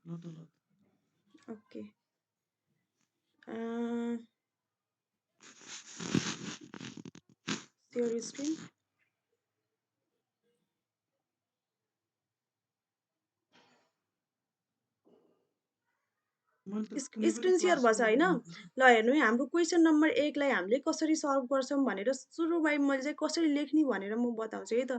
ल त ल ओके सेयर स्क्रिन मैले त कुनै पनि स्क्रिन सेयर क्लास भएछ सुरु होइन गर्नु पर्छ ल हेर्नु है हाम्रो क्वेसन नम्बर 1 लाई हामीले कसरी सल्भ गर्छौँ भनेर सुरुमै मैले चाहिँ कसरी लेख्ने भनेर म बताउँछु है त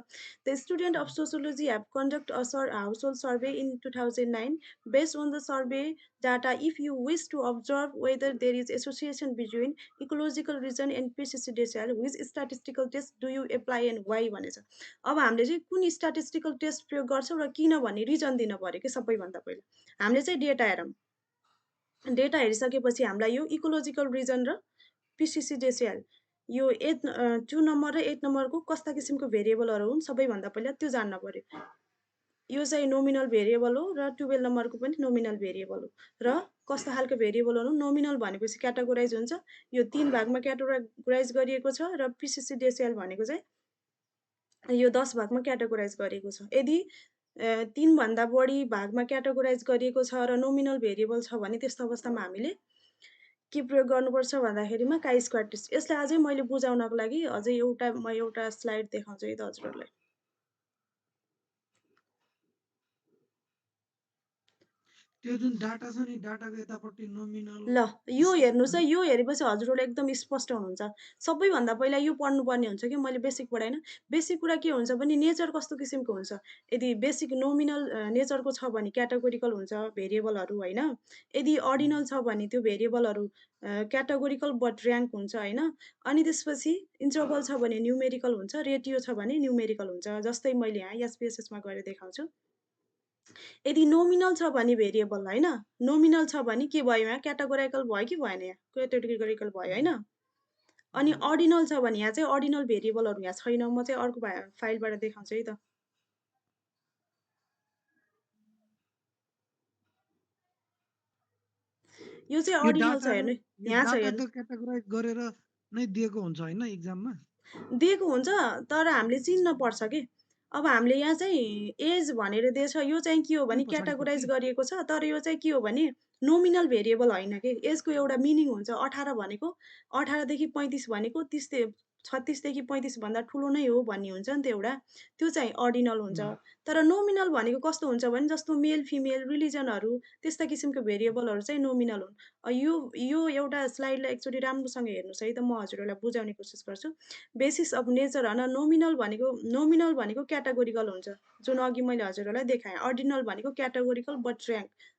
the student of sociology have conduct a household survey in 2009 based on the survey data if you wish to observe whether there is association between ecological region and PCC decile which statistical test do you apply and why भनेछ अब हामीले चाहिँ कुन statistical test प्रयोग गर्छौँ र किन भन्ने रिजन दिनु पऱ्यो कि सबैभन्दा पहिला हामीले चाहिँ डेटा हेरौँ डेटा हेरिसकेपछि हामीलाई यो इकोलोजिकल रिजन र पिसिसी डेसिएल यो 2 नम्बर र 8 नम्बरको कस्ता किसिमको भेरिएबलहरू हुन् सबैभन्दा पहिला त्यो जान्न पर्यो यो चाहिँ नोमिनल भेरिएबल हो र 12 नम्बरको पनि नोमिनल भेरिएबल हो र कस्तो खालको भेरिएबलहरू नोमिनल भनेपछि क्याटेगोराइज हुन्छ यो 3 भागमा क्याटेगोराइज गरिएको छ र पिसिसी डेसिएल भनेको चाहिँ यो 10 भागमा क्याटेगोराइज गरिएको छ यदि 3 भन्दा बढी भागमा क्याटेगोराइज गरिएको छ र नोमिनल भेरिएबल छ भने त्यस्तो अवस्थामा हामीले के प्रयोग गर्नुपर्छ भन्दाखेरिमा काई स्क्वायर टेस्ट यसलाई अझै मैले बुझाउनको लागि अझै म एउटा स्लाइड देखाउँछु है त हजुरहरूलाई त्यो जुन डाटा छ नि डाटाको यतापट्टि नोमिनल ल यो हेर्नुहोस् है स्केल यो हेरेपछि हजुरहरूले एकदम स्पष्ट हुनुहुन्छ सबैभन्दा पहिला यो पढ्नुपर्ने हुन्छ कि मैले बेसिक पढाइन बेसिक कुरा के हुन्छ भने नेचर कस्तो किसिमको हुन्छ यदि बेसिक नोमिनल नेचरको छ भने क्याटेगोरिकल हुन्छ भेरिएबलहरू होइन यदि अर्डिनल छ भने त्यो भेरिएबलहरू क्याटेगोरिकल बट ऱ्याङ्क हुन्छ होइन अनि त्यसपछि इन्टरभल छ भने न्युमेरिकल हुन्छ रेटियो छ भने न्युमेरिकल हुन्छ जस्तै मैले यहाँ एसपिएसएसमा गएर देखाउँछु यदि नोमिनल छ भने भेरिएबल होइन नोमिनल छ भने के भयो यहाँ क्याटेगोराइकल भयो कि भएन यहाँ क्याटेगोरिकल भयो होइन अनि अर्डिनल छ भने यहाँ चाहिँ अर्डिनल भेरिएबलहरू यहाँ छैन म चाहिँ अर्को फाइलबाट देखाउँछु है त यो चाहिँ यो अर्डिनल छ डाटाको हेर्नु यो यहाँ छ हेर्नु डाटाको क्याटेगोराइज गरेर नै दिएको हुन्छ होइन इक्जाममा दिएको हुन्छ तर हामीले चिन्न पर्छ कि अब हामीले यहाँ चाहिँ एज भनेर दिएछ यो चाहिँ के हो त्यो भने क्याटेगोराइज पछाडिपट्टि गरिएको छ तर यो चाहिँ के हो भने नोमिनल भेरिएबल होइन कि यसको एउटा मिनिङ हुन्छ 18 भनेको 18 देखि 35 भनेको 36 देखि 35 भन्दा ठुलो नै हो भन्ने हुन्छ नि त एउटा त्यो चाहिँ अर्डिनल हुन्छ तर नोमिनल भनेको कस्तो हुन्छ भने जस्तो मेल फिमेल रिलिजनहरू त्यस्ता किसिमको भेरिएबलहरू चाहिँ नोमिनल हुन् यो एउटा स्लाइडलाई एकचोटि राम्रोसँग हेर्नुहोस् है त म हजुरहरूलाई बुझाउने कोसिस गर्छु बेसिस अफ नेचर होइन नोमिनल भनेको क्याटेगोरिकल हुन्छ जुन अघि मैले हजुरहरूलाई देखाएँ अर्डिनल भनेको क्याटेगोरिकल बट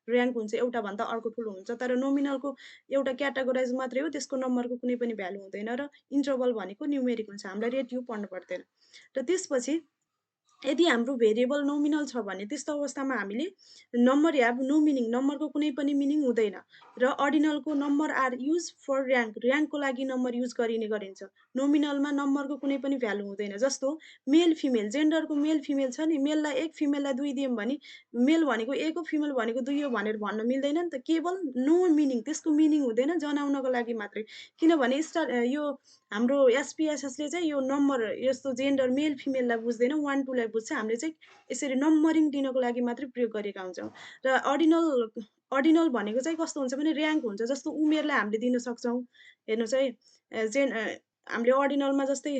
ऱ्याङ्क हुन्छ एउटाभन्दा अर्को ठुलो हुन्छ तर नोमिनलको एउटा क्याटेगोराइज मात्रै हो त्यसको नम्बरको कुनै पनि भ्यालु हुँदैन र इन्टरभल भनेको न्युमेरिक हुन्छ हामीलाई रेटियो पढ्नु पर्दैन र त्यसपछि यदि हाम्रो भेरिएबल नोमिनल छ भने त्यस्तो अवस्थामा हामीले नम्बर ह्याभ नो मिनिङ नम्बरको कुनै पनि मिनिङ हुँदैन र अर्डिनलको नम्बर आर युज फर ऱ्याङ्कको लागि नम्बर युज गरिन्छ नोमिनलमा नम्बरको कुनै पनि भ्यालु हुँदैन जस्तो मेल फिमेल जेन्डरको मेल फिमेल छ नि मेललाई 1 फिमेललाई 2 दियौँ भने मेल भनेको 1 हो फिमेल भनेको 2 हो भनेर भन्न मिल्दैन नि त केवल नो मिनिङ त्यसको मिनिङ हुँदैन जनाउनको लागि मात्रै किनभने यो हाम्रो एसपिएसएसले चाहिँ यो नम्बर यस्तो जेन्डर मेल फिमेललाई बुझ्दैन 1 2 लाई बुझ्छ हामीले चाहिँ यसरी नम्बरिङ दिनको लागि मात्रै प्रयोग गरेका हुन्छौँ र अर्डिनल भनेको चाहिँ कस्तो हुन्छ भने ऱ्याङ्क हुन्छ जस्तो उमेरलाई हामीले दिन सक्छौँ हेर्नुहोस् है हामीले अर्डिनलमा जस्तै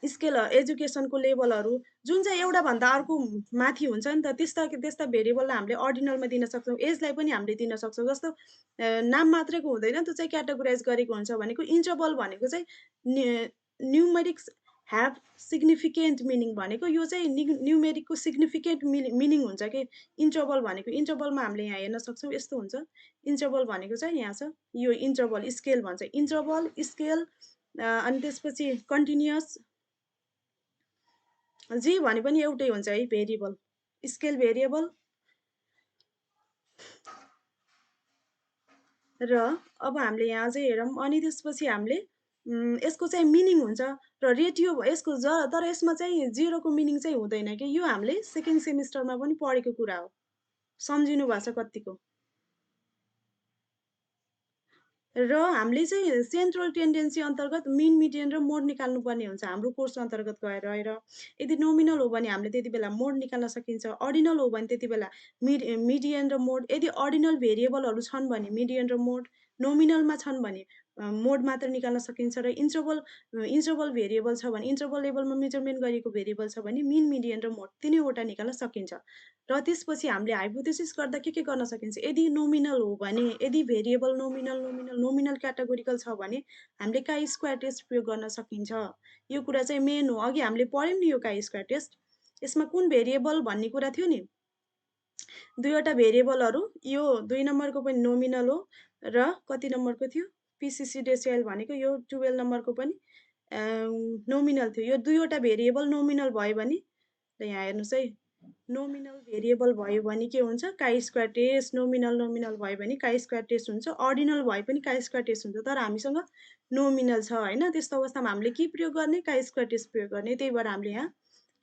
स्केल एजुकेसनको लेभलहरू जुन चाहिँ एउटाभन्दा अर्को माथि हुन्छ नि त त्यस्ता भेरिएबललाई हामीले अर्डिनलमा दिन सक्छौँ एजलाई पनि हामीले दिन सक्छौँ जस्तो नाम मात्रैको हुँदैन त्यो चाहिँ क्याटेगोराइज गरेको हुन्छ भनेको इन्टरभल भनेको चाहिँ न्युमेरिक्स ह्याभ सिग्निफिकेन्ट मिनिङ भनेको यो चाहिँ न्युमेरिकको सिग्निफिकेन्ट मिनिङ हुन्छ कि इन्टरभल भनेको इन्टरभलमा हामीले यहाँ हेर्न सक्छौँ यस्तो हुन्छ इन्टरभल भनेको चाहिँ यहाँ छ यो इन्टरभल स्केल भन्छ इन्टरभल स्केल अनि त्यसपछि कन्टिन्युस जे भने पनि एउटै हुन्छ है भेरिएबल स्केल भेरिएबल र अब हामीले यहाँ चाहिँ हेरौँ अनि त्यसपछि हामीले यसको चाहिँ मिनिङ हुन्छ र रेटियो यसको तर यसमा चाहिँ जेरोको मिनिङ चाहिँ हुँदैन कि यो हामीले सेकेन्ड सेमिस्टरमा पनि पढेको कुरा हो सम्झिनु भएको छ कतिको र हामीले चाहिँ सेन्ट्रल टेन्डेन्सी अन्तर्गत मिन, मिडियन र मोड निकाल्नुपर्ने हुन्छ हाम्रो कोर्स अन्तर्गत गएर। यदि नोमिनल हो भने हामीले त्यति बेला मोड निकाल्न सकिन्छ। अर्डिनल हो भने त्यति बेला मिडियन र मोड। यदि अर्डिनल भेरिएबलहरू छन् भने मिडियन र मोड, नोमिनलमा छन् भने मोड मात्र निकाल्न सकिन्छ र इन्टरभल भेरिएबल छ भने इन्टरभल लेभलमा मेजरमेन्ट गरिएको भेरिएबल छ भने मिन, मिडियन र मोड तिनैवटा निकाल्न सकिन्छ। र त्यसपछि हामीले हाइपोथेसिस गर्दा के गर्न सकिन्छ? यदि नोमिनल हो भने, यदि भेरिएबल नोमिनल क्याटेगोरिकल छ भने हामीले काई स्क्वायर टेस्ट प्रयोग गर्न सकिन्छ। यो कुरा चाहिँ मेन हो। अघि हामीले पढ्यौँ नि यो काई स्क्वायर टेस्ट। यसमा कुन भेरिएबल भन्ने कुरा थियो नि। 2 वटा भेरिएबलहरू, यो 2 नम्बरको पनि नोमिनल हो र कति नम्बरको थियो? पिसिसी डेसिएल भनेको यो 12 नम्बरको पनि नोमिनल थियो। यो 2 वटा भेरिएबल नोमिनल भयो भने, ल यहाँ हेर्नुहोस् है, नोमिनल भेरिएबल भयो भने के हुन्छ? Chi square test. नोमिनल भयो भने काई स्क्वायर टेस्ट हुन्छ। अर्डिनल भए पनि काई स्क्वायर टेस्ट हुन्छ। तर हामीसँग नोमिनल छ होइन? त्यस्तो अवस्थामा हामीले के प्रयोग गर्ने? काई स्क्वायर टेस्ट प्रयोग गर्ने। त्यही भएर हामीले यहाँ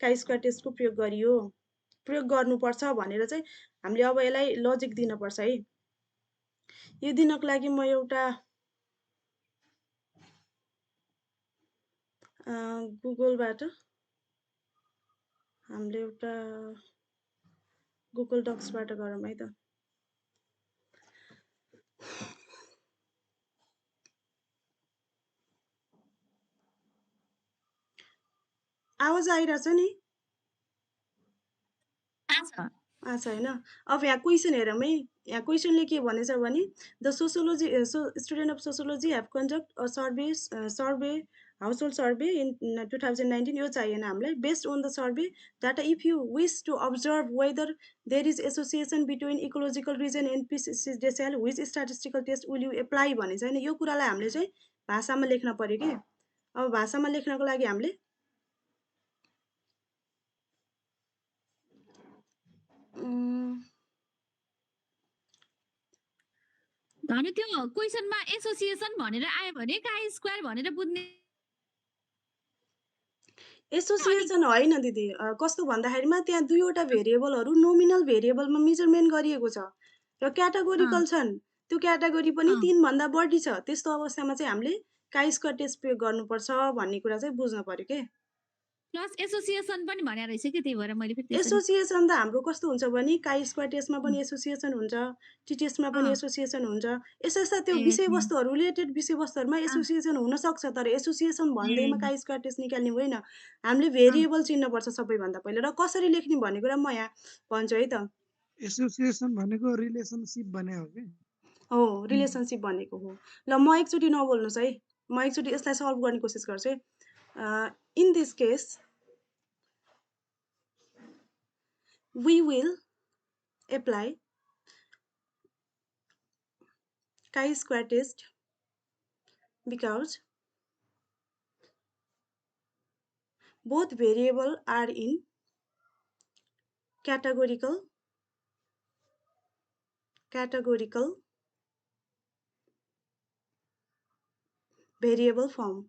काई स्क्वायर टेस्टको प्रयोग गर्नुपर्छ भनेर चाहिँ हामीले अब यसलाई लजिक दिनुपर्छ है। यो दिनको लागि म एउटा गुगलबाट हामीले एउटा गुगल डक्सबाट गरौँ है त। आवाज आइरहेछ नि? आछ होइन? अब यहाँ क्वेसन हेरौँ है। यहाँ क्वेसनले के भनेछ भने the student of sociology have conduct a survey household survey in 2019। यो चाहिएन हामीलाई। Based on the survey data, if you wish to observe whether there is association between ecological region and PCC decile, which statistical test will you apply भने चाहिँ यो कुरालाई हामीले चाहिँ भाषामा लेख्न पर्यो कि। अब भाषामा लेख्नको लागि हामीले भने त्यो क्वेसनमा एसोसिएसन भनेर आयो भने काई स्क्वायर भनेर बुझ्ने। एसोसिएसन होइन दिदी। कस्तो भन्दाखेरिमा त्यहाँ 2 वटा भेरिएबलहरू नोमिनल भेरिएबलमा मेजरमेन्ट गरिएको छ र क्याटेगोरिकल छन्। त्यो क्याटेगोरी पनि 3 भन्दा बढी छ। त्यस्तो अवस्थामा चाहिँ हामीले काई स्क्वायर टेस्ट प्रयोग गर्नुपर्छ भन्ने कुरा चाहिँ बुझ्न पर्यो के। प्लस एसोसिएसन पनि भने रहेछ कि, त्यही भएर मैले फेरि एसोसिएसन त हाम्रो कस्तो हुन्छ भने काई स्क्वायर टेस्टमा पनि एसोसिएसन हुन्छ, टिटेस्टमा पनि एसोसिएसन हुन्छ। यस्ता त्यो विषयवस्तुहरू, रिलेटेड विषयवस्तुहरूमा एसोसिएसन हुन सक्छ। तर एसोसिएसन भन्दैमा काई स्क्वायर टेस्ट निकाल्ने होइन। हामीले भेरिएबल चिन्नुपर्छ सबैभन्दा पहिला। र कसरी लेख्ने भन्ने कुरा म यहाँ भन्छु है त। एसोसिएसन भनेको रिलेसनसिप भने हो कि? हो, रिलेसनसिप भनेको हो। ल म एकचोटि नबोल्नुहोस् है। म एकचोटि यसलाई सल्भ गर्ने कोसिस गर्छु है। In this case we will apply chi-square test because both variable are in categorical variable form.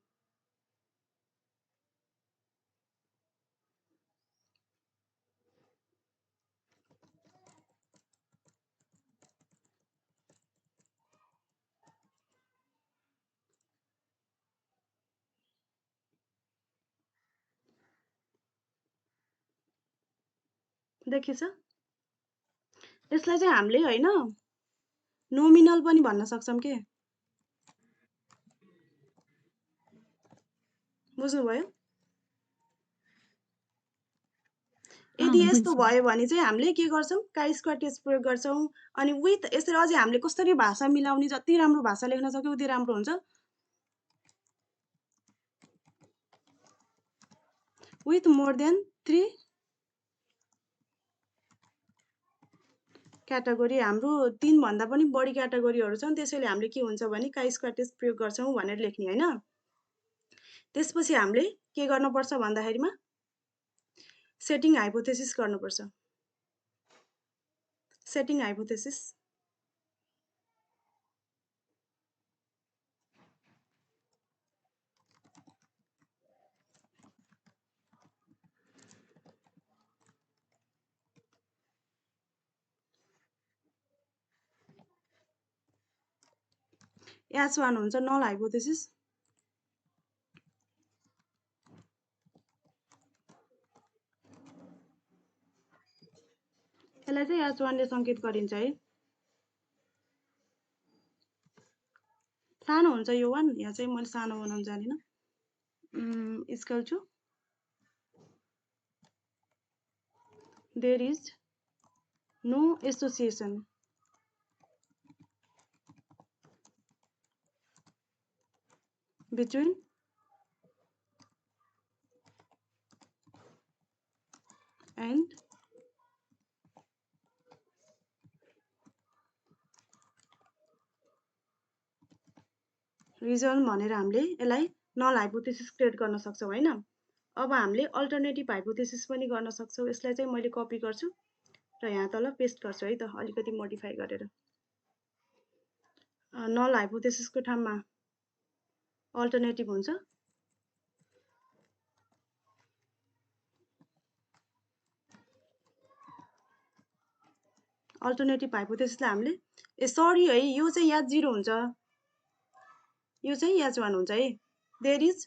देखिछ? यसलाई चाहिँ हामीले हैन नोमिनल पनि भन्न सक्छौं के। बुझ्नुभयो? यदि यस्तो भयो भने चाहिँ हामीले के गर्छौं? काई स्क्वायर टेस्ट प्रयोग गर्छौं। अनि विथ यसरी अझै हामीले कसरी भाषा मिलाउने, जति राम्रो भाषा लेख्न सक्यो उति राम्रो हुन्छ। विथ मोर देन 3 क्याटेगोरी, हाम्रो 3 भन्दा पनि बढी क्याटेगोरीहरू छन्। त्यसैले हामीले के हुन्छ भने काई स्क्वायर टेस्ट प्रयोग गर्छौं भनेर लेख्ने हैन। त्यसपछि हामीले के गर्नुपर्छ भन्दाखेरिमा सेटिङ हाइपोथेसिस गर्नुपर्छ। सेटिङ हाइपोथेसिस H1 हुन्छ नल हाइपोथेसिस। यसलाई चाहिँ H1 ले संकेत गरिन्छ है। सानो हुन्छ यो 1, यहाँ चाहिँ मैले सानो बनाउन जानिन। Equal to there is no association between and region भनेर हामीले यसलाई नल हाइपोथेसिस क्रिएट गर्न सक्छौँ हैन। अब हामीले अल्टरनेटिभ हाइपोथेसिस पनि गर्न सक्छौँ। यसलाई चाहिँ मैले कपी गर्छु र यहाँ तल पेस्ट गर्छु है त, अलिकति मोडिफाई गरेर। नल हाइपोथेसिसको ठाउँमा अल्टरनेटिभ हुन्छ। अल्टरनेटिभ हाइपोथेसिसलाई हामीले सरी है, यो चाहिँ H0 हुन्छ, यो चाहिँ H1 हुन्छ है। देयर इज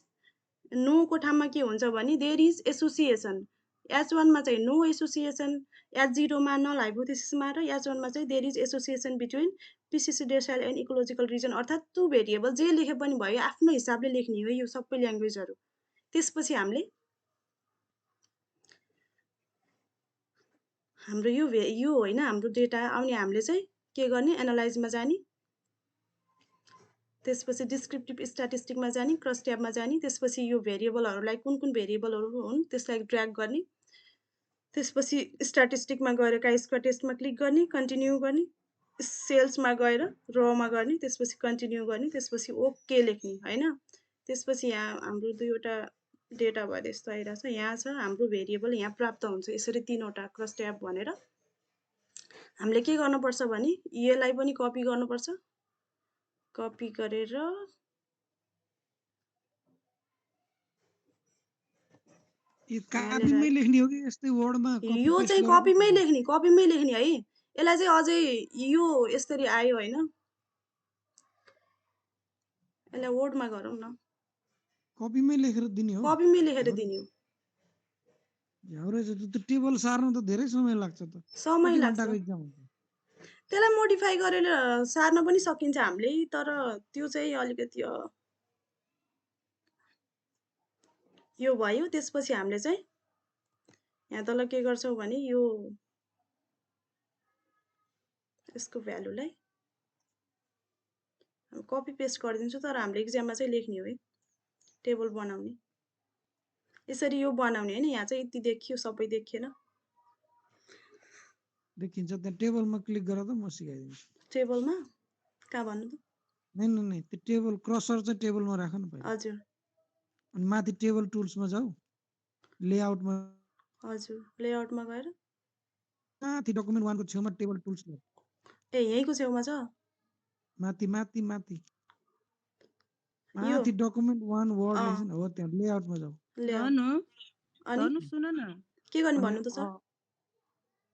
नो को ठाउँमा के हुन्छ भने देयर इज एसोसिएसन। H1 मा चाहिँ नो एसोसिएसन, H0 मा नल हाइपोथेसिसमा र H1 मा चाहिँ there is association between PCC decile and ecological region. अर्थात् टु भेरिएबल जे लेखे पनि भयो, आफ्नो हिसाबले लेख्ने हो यो सबै ल्याङ्ग्वेजहरू। त्यसपछि हामीले हाम्रो यो होइन हाम्रो डेटा, अनि हामीले चाहिँ के गर्ने, एनालाइजमा जाने, त्यसपछि डिस्क्रिप्टिभ स्ट्याटिस्टिकमा जाने, क्रस ट्याबमा जाने, त्यसपछि यो भेरिएबलहरूलाई कुन कुन भेरिएबलहरू हुन् त्यसलाई ड्र्याग गर्ने, त्यसपछि स्ट्याटिस्टिकमा गएर काई स्क्वायर टेस्टमा क्लिक गर्ने, कन्टिन्यू गर्ने, सेल्समा गएर रोमा गर्ने, त्यसपछि कन्टिन्यू गर्ने, त्यसपछि ओके लेख्ने हैन। त्यसपछि यहाँ हाम्रो दुईवटा डेटा भएर यस्तो आइरहेछ। यहाँ छ हाम्रो भेरिएबल, यहाँ प्राप्त हुन्छ यसरी तीनवटा क्रस ट्याब भनेर। हामीले के गर्नुपर्छ भने यसलाई पनि कपी गर्नुपर्छ। कपी गरेर कपीमै लेख्ने हो कि यस्तै वर्डमा कपी यो पेस्ट चाहिँ गरेर कपीमै लेख्ने है। यसलाई चाहिँ अझै यो यसरी आयो हैन, यसलाई वर्डमा गरौँ न। कपीमै लेखेर दिने हो। कपीमै लेखेर दिने हो। झ्याउरे छ त्यो टेबल सार्न त धेरै समय लाग्छ त। समय लाग्छ। घण्टाको एक्जाम हुन्छ। त्यसलाई मोडिफाई गरेर सार्न पनि सकिन्छ हामीले, तर त्यो चाहिँ अलिकति यो भयो। त्यसपछि हामीले चाहिँ यहाँ तल के गर्छौँ भने यो यसको भ्यालुलाई कपी पेस्ट गरिदिन्छु, तर हामीले एक्जाममा चाहिँ लेख्ने हो है, टेबल बनाउने। यसरी यो बनाउने हैन, यहाँ चाहिँ यति देखियो, सबै देखिएन। देखिन्छ त्यहाँ टेबलमा क्लिक गरेर त म सिकाइदिन्छु। टेबलमा कहाँ भन्नु त? नै त्यो टेबल क्रसर चाहिँ टेबलमा राख न पहिला। हजुर। अनि माथि टेबल टुल्समा जाऊ, लेआउटमा। हजुर, लेआउटमा गएर माथि डकुमेन्ट 1 को छेउमा टेबल टुल्स छ। यहीँको छेउमा छ। माथि डकुमेन्ट 1 वर्ड लेख्छ हो, त्यहाँ लेआउटमा जाऊ। अनि सुन न, के गर्ने भन्नु त सर?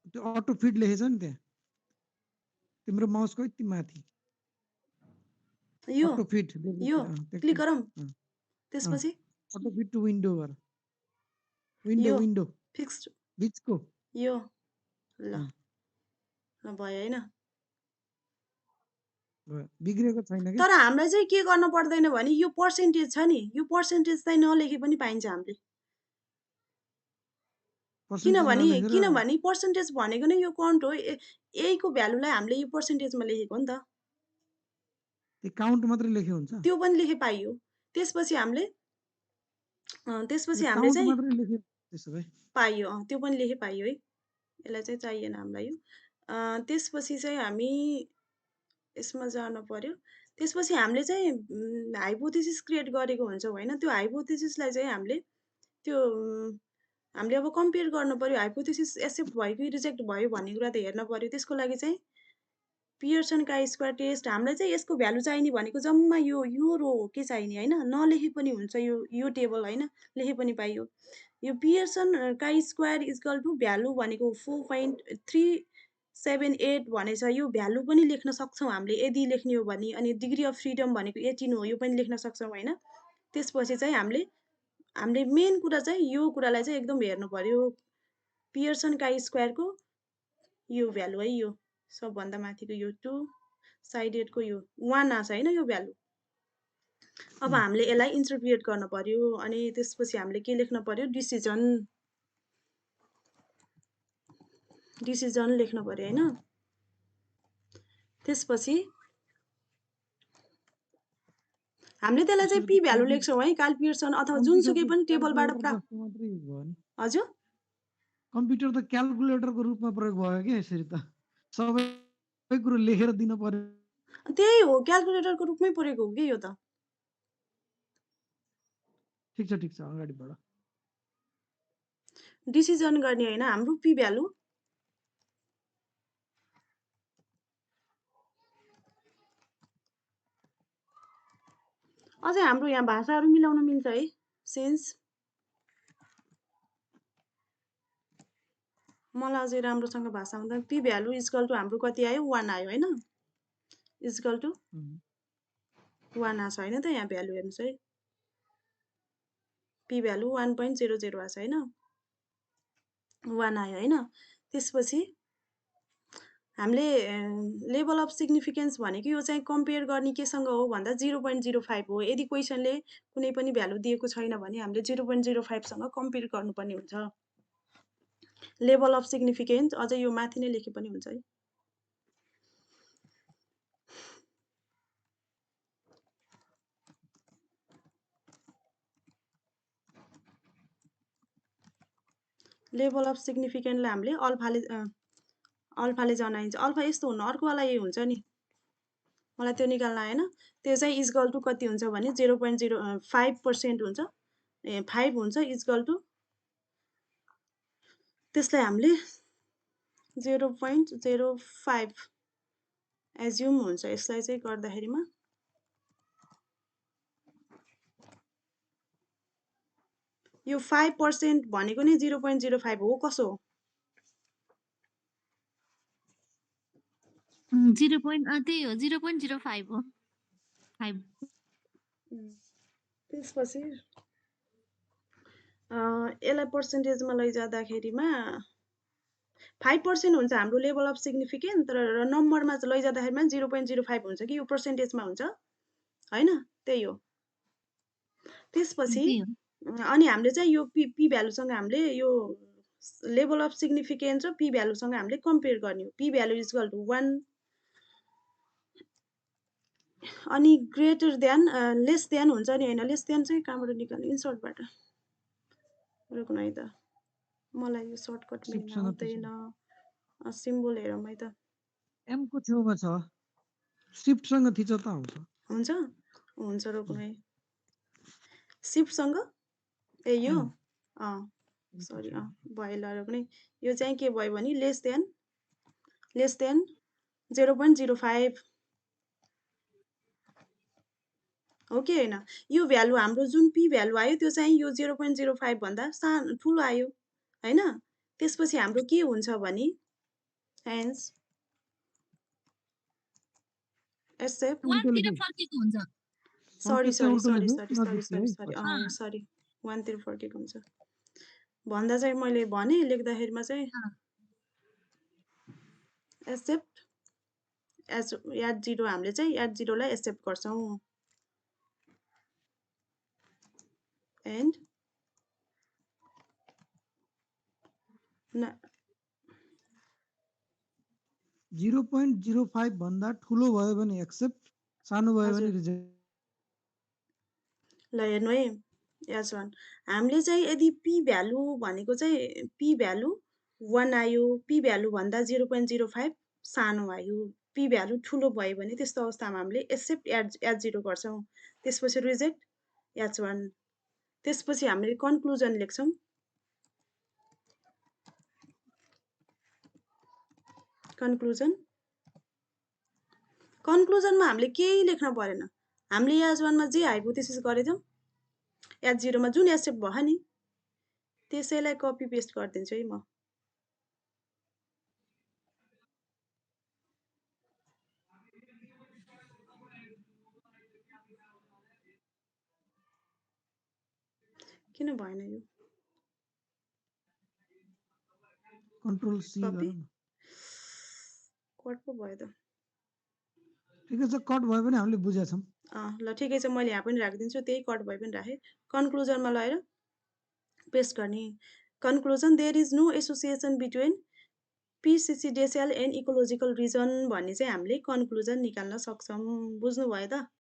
त्यो अटो फिट लेखेछ नि त्यहाँ, तिम्रो माउसको यति माथि यो अटो फिट क्लिक गरौँ। त्यसपछि अटो फिट टु विन्डो गर। यो विन्डो फिक्स्ड बिचको यो ल भयो हैन। बिग्रेको छैन कि। तर हामीलाई चाहिँ के गर्न पर्दैन भने यो पर्सेन्टेज छ नि, यो पर्सेन्टेज चाहिँ नलेखे पनि पाइन्छ हामीले। किनभने पर्सेन्टेज भनेको नै यो काउन्ट हो। यहीको भ्यालुलाई हामीले यो पर्सेन्टेजमा लेखेको हो नि त। त्यो काउन्ट मात्रै लेखे हुन्छ, त्यो पनि लेखे पाइयो। त्यसपछि हामीले चाहिँ पाइयो, त्यो पनि लेखे पाइयो है। यसलाई चाहिँ चाहिएन हामीलाई यो। त्यसपछि चाहिँ हामी यसमा जानु पर्यो। त्यसपछि हामीले चाहिँ हाइपोथेसिस क्रिएट गरेको हुन्छौँ हैन। त्यो हाइपोथेसिसलाई चाहिँ हामीले अब कम्पेयर गर्नु पर्यो। हाइपोथेसिस एक्सेप्ट भयो कि रिजेक्ट भयो भन्ने कुरा त हेर्न पर्यो। त्यसको लागि चाहिँ पियर्सन काई स्क्वायर टेस्ट हामीलाई चाहिँ यसको भ्यालु चाहिने भनेको जम्मा यो रो हो के चाहिने हैन। नलेखे पनि हुन्छ यो टेबल हैन, लेखे पनि पाइयो। यो Pearson chi square equal to value भनेको 4.3 7 8 भनेछ यो भ्यालु पनि लेख्न सक्छौँ हामीले यदि लेख्ने हो भने। अनि डिग्री अफ फ्रिडम भनेको 18 हो, यो पनि लेख्न सक्छौँ होइन। त्यसपछि चाहिँ हामीले मेन कुरा चाहिँ यो कुरालाई चाहिँ एकदम हेर्नु पर्यो। पियर्सन काई स्क्वायरको यो भ्यालु है, यो सबभन्दा माथिको यो 2 साइडेडको यो 1 आछ होइन यो भ्यालु। अब हामीले यसलाई इन्टरप्रिएट गर्न पर्यो। अनि त्यसपछि हामीले के लेख्न पर्यो, डिसिजन लेख्न पर्यो होइन। त्यसपछि हामीले त्यसलाई चाहिँ पी भ्यालु लेख्छौँ है, कार्ल पियर्सन अथवा जुनसुकै पनि टेबलबाट हजुर कम्प्युटर त क्याल्कुलेटरको रूपमा प्रयोग भयो कि यसरी त सबै कुरो लेखेर दिन पर्यो। त्यही हो, क्याल्कुलेटरको रूपमै परेको हो कि यो त। ठिक छ अगाडि बढ। डिसिजन गर्ने होइन हाम्रो पी भ्यालु। अझै हाम्रो यहाँ भाषाहरू मिलाउन मिल्छ है, सेन्स मलाई अझै राम्रोसँग भाषा हुँदा पी भ्यालु इक्वल टु हाम्रो कति आयो, 1 आयो होइन। इक्वल टु 1 आछ होइन त, यहाँ भ्यालु हेर्नुहोस् है, पी भ्यालु 1.00 आछ होइन, 1 आयो होइन। त्यसपछि हामीले लेभल अफ सिग्निफिकेन्स भनेको यो चाहिँ कम्पेयर गर्ने केसँग हो भन्दा 0.05 हो। यदि क्वेसनले कुनै पनि भ्यालु दिएको छैन भने हामीले 0.05 सँग कम्पेयर गर्नुपर्ने हुन्छ। लेभल अफ सिग्निफिकेन्स अझै यो माथि नै लेखे पनि हुन्छ है। लेभल अफ सिग्निफिकेन्टलाई हामीले अल्फाले जनाइन्छ। अल्फा यस्तो हुनु, अर्कोवाला यही हुन्छ नि, मलाई त्यो निकाल्न आएन। त्यो चाहिँ इक्वल टु कति हुन्छ भने 0.05% हुन्छ, 5 हुन्छ इक्वल टु, त्यसलाई हामीले 0.05 एज्युम हुन्छ। यसलाई चाहिँ गर्दाखेरिमा यो 5% भनेको नै 0.05 हो, कसो हो? 0.05 हो, 5। त्यसपछि यसलाई पर्सेन्टेजमा लैजाँदाखेरिमा 5% हुन्छ हाम्रो लेभल अफ सिग्निफिकेन्स, तर नम्बरमा लैजाँदाखेरिमा 0.05 हुन्छ कि यो पर्सेन्टेजमा हुन्छ होइन, त्यही हो। त्यसपछि अनि हामीले चाहिँ यो पी भ्यालुसँग हामीले यो लेभल अफ सिग्निफिकेन्स र पी भ्यालुसँग हामीले कम्पेयर गर्ने हो। पी भ्यालु इक्वल टु 1 अनि ग्रेटर देन लेस देन हुन्छ नि होइन। लेस देन चाहिँ कहाँबाट निकाल्ने, इन्सर्टबाट रुक्नु है त, मलाई यो सर्टकट मेन आउँदैन, सिम्बल हेरौँ है त। एम को छेउमा छ, शिफ्टसँग थिच त हुन्छ। हुन्छ रुक्नु है, शिफ्टसँग ए यो सरी भयो ल रुक्नु। यो चाहिँ के भयो भने लेस देन 0.05 हो कि होइन। यो भ्यालु हाम्रो जुन पी भ्यालु आयो त्यो चाहिँ यो 0.05 भन्दा सानो ठुलो आयो होइन। त्यसपछि हाम्रो के हुन्छ भने हेन्स एक्सेप्ट सरी 1 तिर फर्केको हुन्छ भन्दा चाहिँ मैले भने लेख्दाखेरिमा चाहिँ एक्सेप्ट एट 0 हामीले चाहिँ एट 0 लाई एक्सेप्ट गर्छौं एन्ड 0.05 भन्दा ठुलो भयो भने एक्सेप्ट, सानो भयो भने रिजेक्ट। ल हेर्नु है S1 हामीले चाहिँ यदि पी भ्यालु भनेको चाहिँ पी भ्यालु 1 आयो, पी भ्यालु भन्दा 0.05 सानो आयो, पी भ्यालु ठुलो भयो भने त्यस्तो अवस्थामा हामीले एक्सेप्ट एट 0 गर्छौं, त्यसपछि रिजेक्ट H1। त्यसपछि हामीले कन्क्लुजन लेख्छौं। कन्क्लुजनमा हामीले केही लेख्न परेन, हामीले H1 मा जे हाइपोथेसिस गरेथ्यौं H0 मा जुन एक्सेप्ट भयो नि त्यसैलाई कपी पेस्ट गरिदिन्छु है म। किन भएन यो? Control C copy? गरौँ न। कट पो भयो त। ठिकै छ, कट भए पनि हामीले बुझेका छौँ। ल ठिकै छ, मैले यहाँ पनि राखिदिन्छु, त्यही कट भए पनि राखेँ। कन्क्लुजनमा लगाएर पेस्ट गर्ने। Conclusion, there is no association between PCC decile and ecological region भन्ने चाहिँ हामीले कन्क्लुजन निकाल्न सक्छौँ। बुझ्नुभयो त?